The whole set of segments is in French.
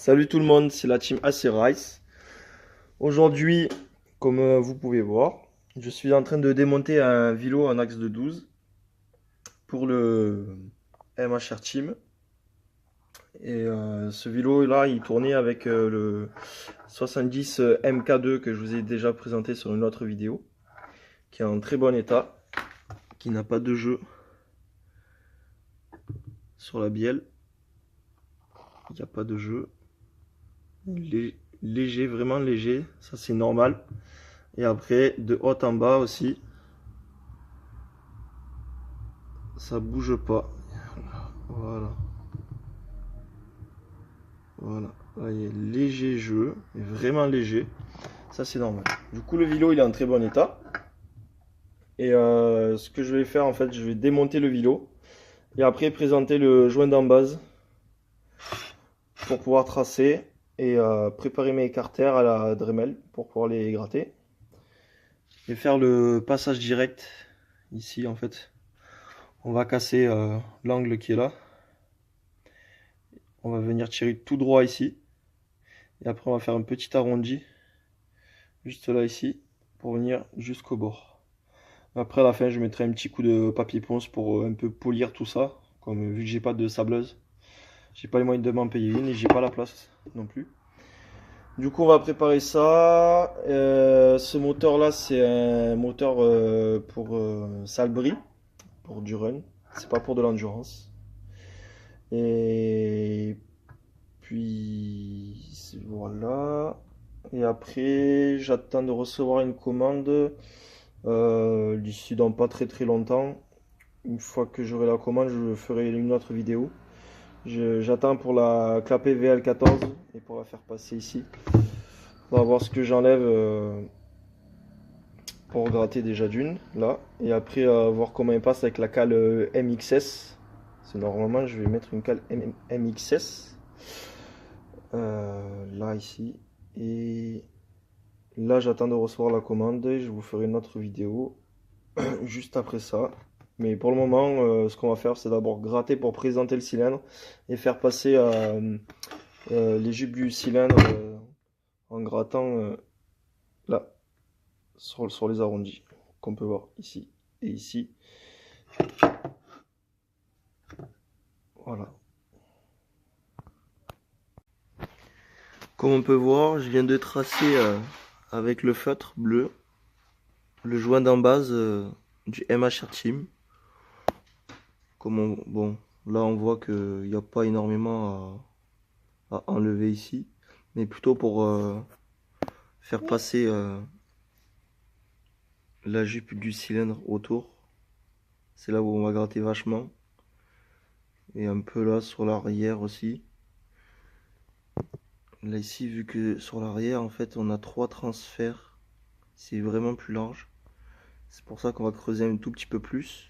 Salut tout le monde, c'est la team Acerice. Aujourd'hui, comme vous pouvez voir, je suis en train de démonter un vélo en axe de 12 pour le MHR Team. Et ce vélo-là, il tournait avec le 70 MK2 que je vous ai déjà présenté sur une autre vidéo, qui est en très bon état, qui n'a pas de jeu sur la bielle. Il n'y a pas de jeu. Léger, vraiment léger, ça c'est normal. Et après, de haut en bas aussi, ça bouge pas. Voilà. Voilà. Là, il est léger jeu, mais vraiment léger. Ça, c'est normal. Du coup, le vélo, il est en très bon état. Et ce que je vais faire, en fait, je vais démonter le vélo. Et après, présenter le joint d'embase pour pouvoir tracer. Et préparer mes carters à la Dremel pour pouvoir les gratter. Et faire le passage direct ici, en fait. On va casser l'angle qui est là. On va venir tirer tout droit ici. Et après, on va faire un petit arrondi, juste là ici, pour venir jusqu'au bord. Après, à la fin, je mettrai un petit coup de papier ponce pour un peu polir tout ça. Comme vu que j'ai pas de sableuse, j'ai pas les moyens de m'en payer une et j'ai pas la place non plus. Du coup, on va préparer ça. Ce moteur-là, c'est un moteur pour sale-bris, pour du run. C'est pas pour de l'endurance. Et puis voilà. Et après, j'attends de recevoir une commande d'ici dans pas très longtemps. Une fois que j'aurai la commande, je ferai une autre vidéo. J'attends pour la clapper VL14 et pour la faire passer ici. On va voir ce que j'enlève pour gratter déjà d'une, là. Et après, voir comment elle passe avec la cale MXS. C'est normalement, je vais mettre une cale MXS. Là, ici. Et là, j'attends de recevoir la commande et je vous ferai une autre vidéo juste après ça. Mais pour le moment, ce qu'on va faire, c'est d'abord gratter pour présenter le cylindre et faire passer les jupes du cylindre en grattant là, sur les arrondis, qu'on peut voir ici et ici. Voilà. Comme on peut voir, je viens de tracer avec le feutre bleu le joint d'embase du MHR Team. Bon, là on voit qu'il n'y a pas énormément à enlever ici, mais plutôt pour faire passer la jupe du cylindre autour. C'est là où on va gratter vachement. Et un peu là sur l'arrière aussi. Là ici, vu que sur l'arrière, en fait, on a 3 transferts. C'est vraiment plus large. C'est pour ça qu'on va creuser un tout petit peu plus.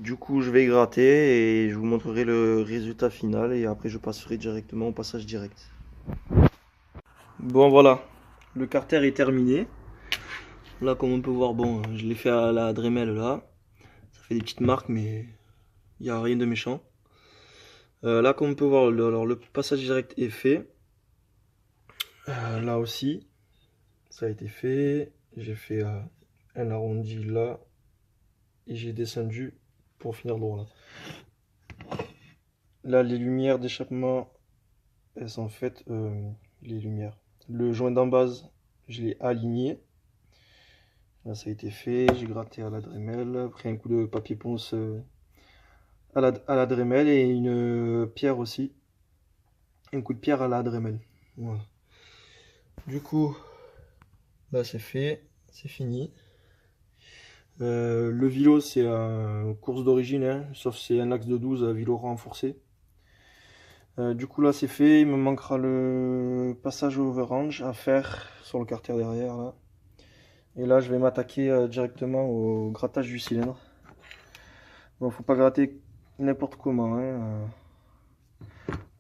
Du coup, je vais gratter et je vous montrerai le résultat final. Et après, je passerai directement au passage direct. Bon, voilà. Le carter est terminé. Là, comme on peut voir, bon, je l'ai fait à la Dremel là. Ça fait des petites marques, mais il n'y a rien de méchant. Là, comme on peut voir, alors, le passage direct est fait. Là aussi, ça a été fait. J'ai fait un arrondi là. Et j'ai descendu pour finir droit là. Là, les lumières d'échappement, elles sont faites. Les lumières. Le joint d'embase, je l'ai aligné. Là, ça a été fait. J'ai gratté à la Dremel. Pris un coup de papier ponce à la Dremel et une pierre aussi. Un coup de pierre à la Dremel. Voilà. Du coup, là c'est fait, c'est fini. Le vélo c'est un course d'origine, hein, sauf c'est un axe de 12 à vélo renforcé. Du coup là c'est fait, il me manquera le passage au overrange à faire sur le carter derrière là. Et là je vais m'attaquer directement au grattage du cylindre. Bon, faut pas gratter n'importe comment, hein.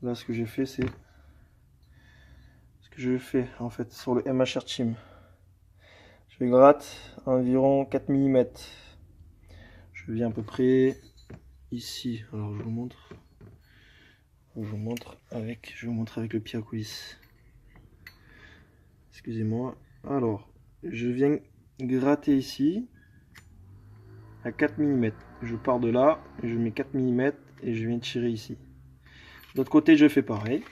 Là ce que j'ai fait c'est ce que je fais en fait sur le MHR Team. Je gratte environ 4 mm. Je viens à peu près ici. Alors je vous montre. Je vous montre avec le pied à coulisse. Excusez-moi. Alors, je viens gratter ici à 4 mm. Je pars de là, je mets 4 mm et je viens tirer ici. De l'autre côté, je fais pareil.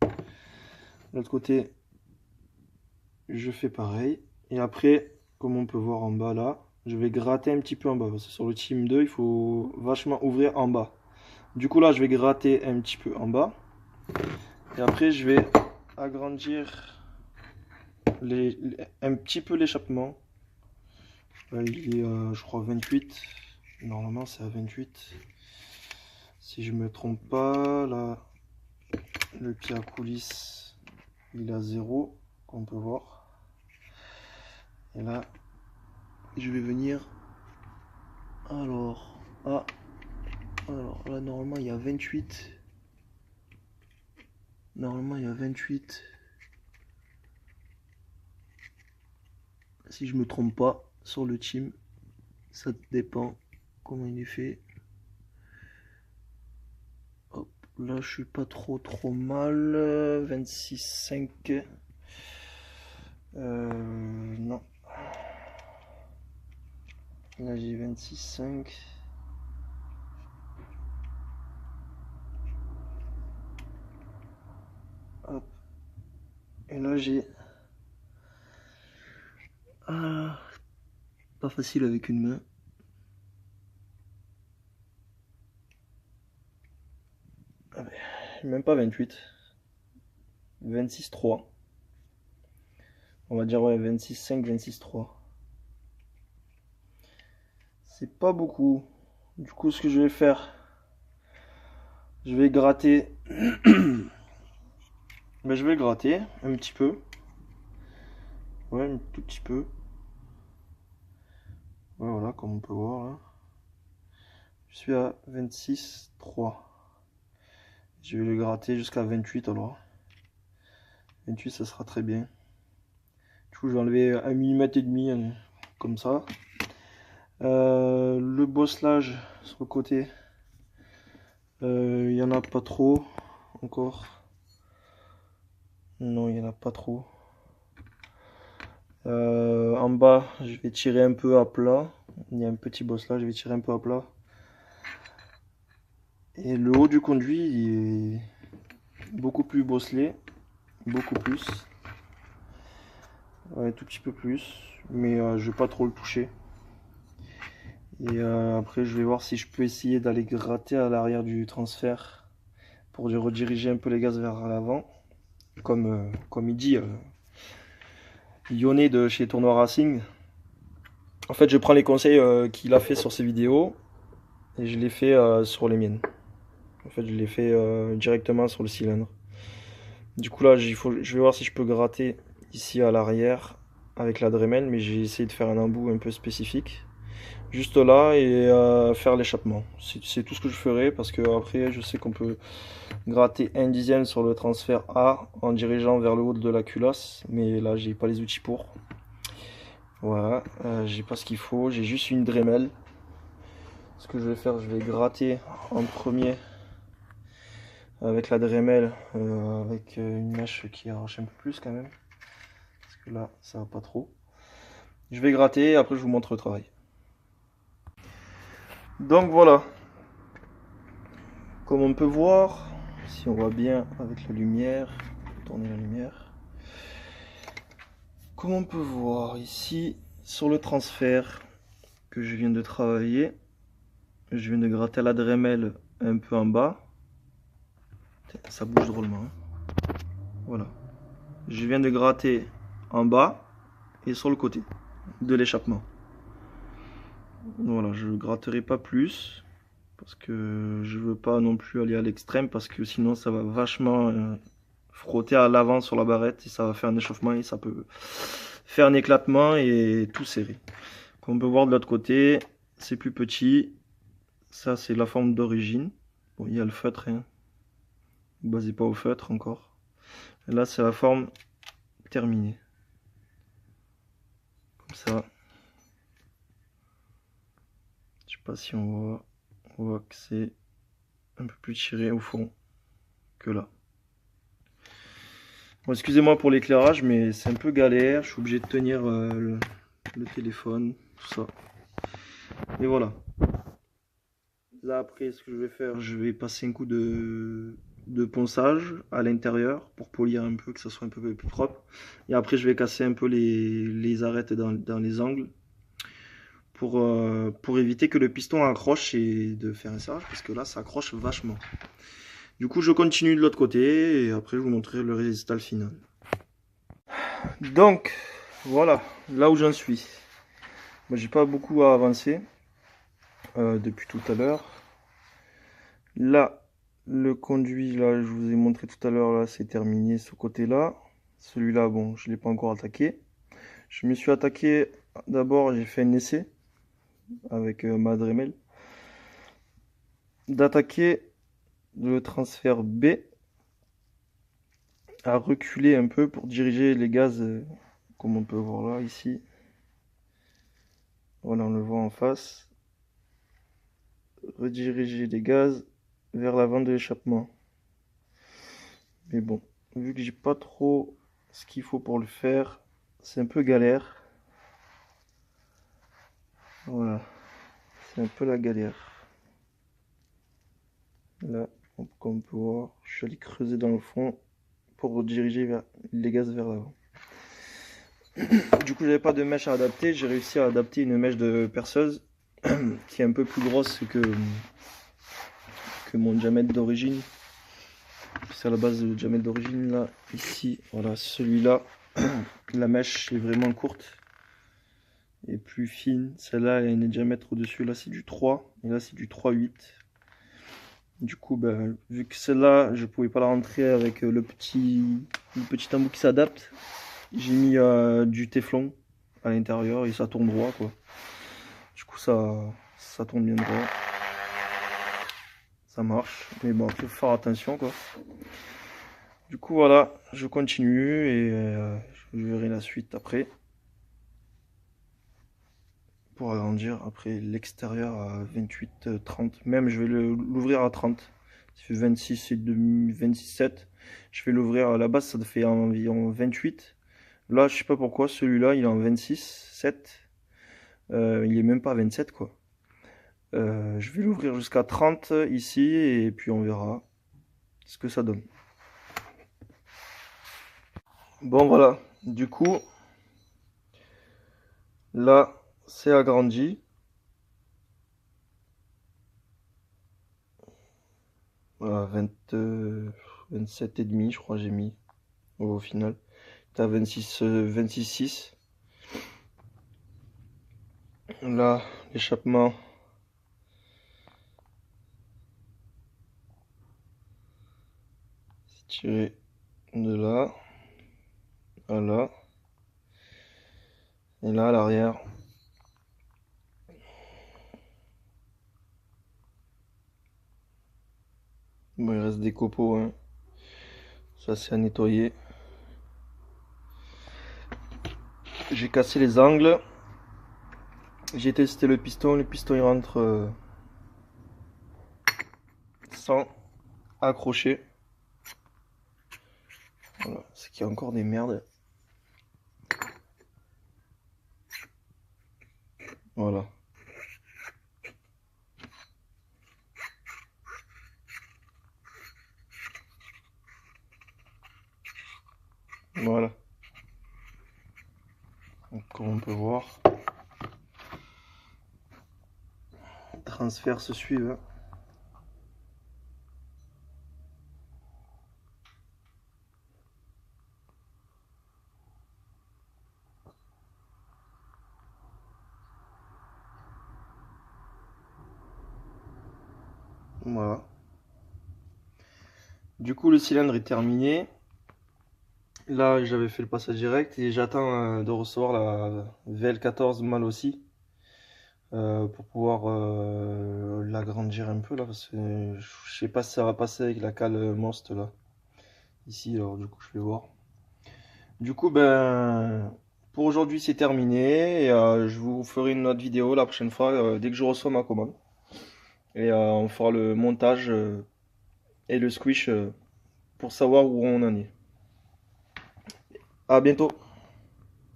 De l'autre côté, je fais pareil. Et après, comme on peut voir en bas là, je vais gratter un petit peu en bas. Parce que sur le Team 2, il faut vachement ouvrir en bas. Du coup là, je vais gratter un petit peu en bas. Et après, je vais agrandir un petit peu l'échappement. Il est à, je crois, 28. Normalement, c'est à 28. Si je me trompe pas, là, le pied à coulisse, il est à 0, comme on peut voir. Et là, je vais venir. Alors, là, normalement, il y a 28. Normalement, il y a 28. Si je me trompe pas, sur le team, ça dépend comment il est fait. Hop, là, je suis pas trop mal. 26,5. Non. Là, j'ai 26,5. Hop. Et là, j'ai... Ah, pas facile avec une main. Ah ben, même pas 28. 26,3. On va dire, ouais, 26,5, 26,3. C'est pas beaucoup. Du coup, ce que je vais faire, je vais gratter. Ben, je vais gratter un petit peu. Ouais, un tout petit peu. Ouais, voilà, comme on peut voir là. Je suis à 26,3. Je vais le gratter jusqu'à 28 alors. 28, ça sera très bien. Du coup, je vais enlever 1,5 mm comme ça. Le bosselage sur le côté, il n'y en a pas trop encore. Non, il n'y en a pas trop. En bas, je vais tirer un peu à plat. Il y a un petit bosselage, je vais tirer un peu à plat. Et le haut du conduit, il est beaucoup plus bosselé. Beaucoup plus. Ouais, un tout petit peu plus. Mais je vais pas trop le toucher. Et après, je vais voir si je peux essayer d'aller gratter à l'arrière du transfert pour rediriger un peu les gaz vers l'avant. Comme il dit, Yone de chez Tournoi Racing. En fait, je prends les conseils qu'il a fait sur ses vidéos et je les fais sur les miennes. En fait, je les fais directement sur le cylindre. Du coup, là, je vais voir si je peux gratter ici à l'arrière avec la Dremel, mais j'ai essayé de faire un embout un peu spécifique. Juste là et faire l'échappement. C'est tout ce que je ferai parce que après, je sais qu'on peut gratter 1/10 sur le transfert A en dirigeant vers le haut de la culasse, mais là, j'ai pas les outils pour. Voilà, j'ai pas ce qu'il faut, j'ai juste une Dremel. Ce que je vais faire, je vais gratter en premier avec la Dremel, avec une mèche qui arrache un peu plus quand même. Parce que là, ça va pas trop. Je vais gratter et après je vous montre le travail. Donc voilà. Comme on peut voir, si on voit bien avec la lumière, tourner la lumière. Comme on peut voir ici, sur le transfert que je viens de travailler, je viens de gratter la Dremel un peu en bas. Ça bouge drôlement. Hein. Voilà. Je viens de gratter en bas et sur le côté de l'échappement. Voilà, je ne gratterai pas plus parce que je veux pas non plus aller à l'extrême parce que sinon ça va vachement frotter à l'avant sur la barrette et ça va faire un échauffement et ça peut faire un éclatement et tout serrer. Comme on peut voir de l'autre côté, c'est plus petit. Ça c'est la forme d'origine. Bon, il y a le feutre, hein. Ne basez pas au feutre encore. Et là c'est la forme terminée. Comme ça. Je sais pas si on voit que c'est un peu plus tiré au fond. que là. Bon, excusez-moi pour l'éclairage, mais c'est un peu galère. Je suis obligé de tenir le téléphone, tout ça. Et voilà. Là après, ce que je vais faire, je vais passer un coup de ponçage à l'intérieur pour polir un peu, que ça soit un peu plus propre. Et après, je vais casser un peu les arêtes dans les angles pour éviter que le piston accroche et de faire un serrage, parce que là, ça accroche vachement. Du coup, je continue de l'autre côté et après, je vous montrerai le résultat final. Donc, voilà, là où j'en suis. Moi, j'ai pas beaucoup à avancer depuis tout à l'heure. Là, le conduit, là, je vous ai montré tout à l'heure, là, c'est terminé ce côté-là. Celui-là, bon, je ne l'ai pas encore attaqué. Je me suis attaqué, d'abord, j'ai fait un essai avec ma Dremel d'attaquer le transfert B à reculer un peu pour diriger les gaz, comme on peut voir là, ici. Voilà, on le voit en face. Rediriger les gaz vers l'avant de l'échappement. Mais bon, vu que j'ai pas trop ce qu'il faut pour le faire, c'est un peu galère. Voilà, c'est un peu la galère. Là, comme on peut voir, je suis allé creuser dans le fond pour rediriger les gaz vers l'avant. Du coup, j'avais pas de mèche à adapter. J'ai réussi à adapter une mèche de perceuse qui est un peu plus grosse que mon diamètre d'origine. C'est à la base le diamètre d'origine là, ici. Voilà, celui-là, la mèche est vraiment courte et plus fine. Celle-là, elle a un diamètre au-dessus. Là, c'est du 3 et là, c'est du 3,8. Du coup, ben, vu que celle-là, je pouvais pas la rentrer avec le petit embout qui s'adapte, j'ai mis du téflon à l'intérieur et ça tourne droit, quoi. Du coup, ça tourne bien droit. Ça marche. Mais bon, il faut faire attention, quoi. Du coup, voilà, je continue et je verrai la suite après. Pour agrandir après l'extérieur à 28-30. Même, je vais l'ouvrir à 30. Ça fait 26 et demi, 27. Je vais l'ouvrir à la base, ça fait environ 28. Là, je sais pas pourquoi, celui-là, il est en 26, 7. Il est même pas 27, quoi. Je vais l'ouvrir jusqu'à 30 ici et puis on verra ce que ça donne. Bon, voilà. Du coup, là, c'est agrandi. Voilà, 27 et demi, je crois, j'ai mis au final. T'as 26, 26,6. Là, l'échappement. C'est tiré de là à là. Et là, à l'arrière. Bon, il reste des copeaux, hein. Ça, c'est à nettoyer. J'ai cassé les angles. J'ai testé le piston. Le piston, il rentre sans accrocher. Voilà, c'est qu'il y a encore des merdes. Voilà. Voilà. Donc, comme on peut voir, transfert se suivent. Voilà. Du coup, le cylindre est terminé. Là, j'avais fait le passage direct et j'attends de recevoir la VL14 mal aussi pour pouvoir l'agrandir un peu là parce que je sais pas si ça va passer avec la cale Most là ici. Alors du coup, je vais voir. Du coup, ben pour aujourd'hui c'est terminé et je vous ferai une autre vidéo la prochaine fois dès que je reçois ma commande et on fera le montage et le squish pour savoir où on en est. À bientôt.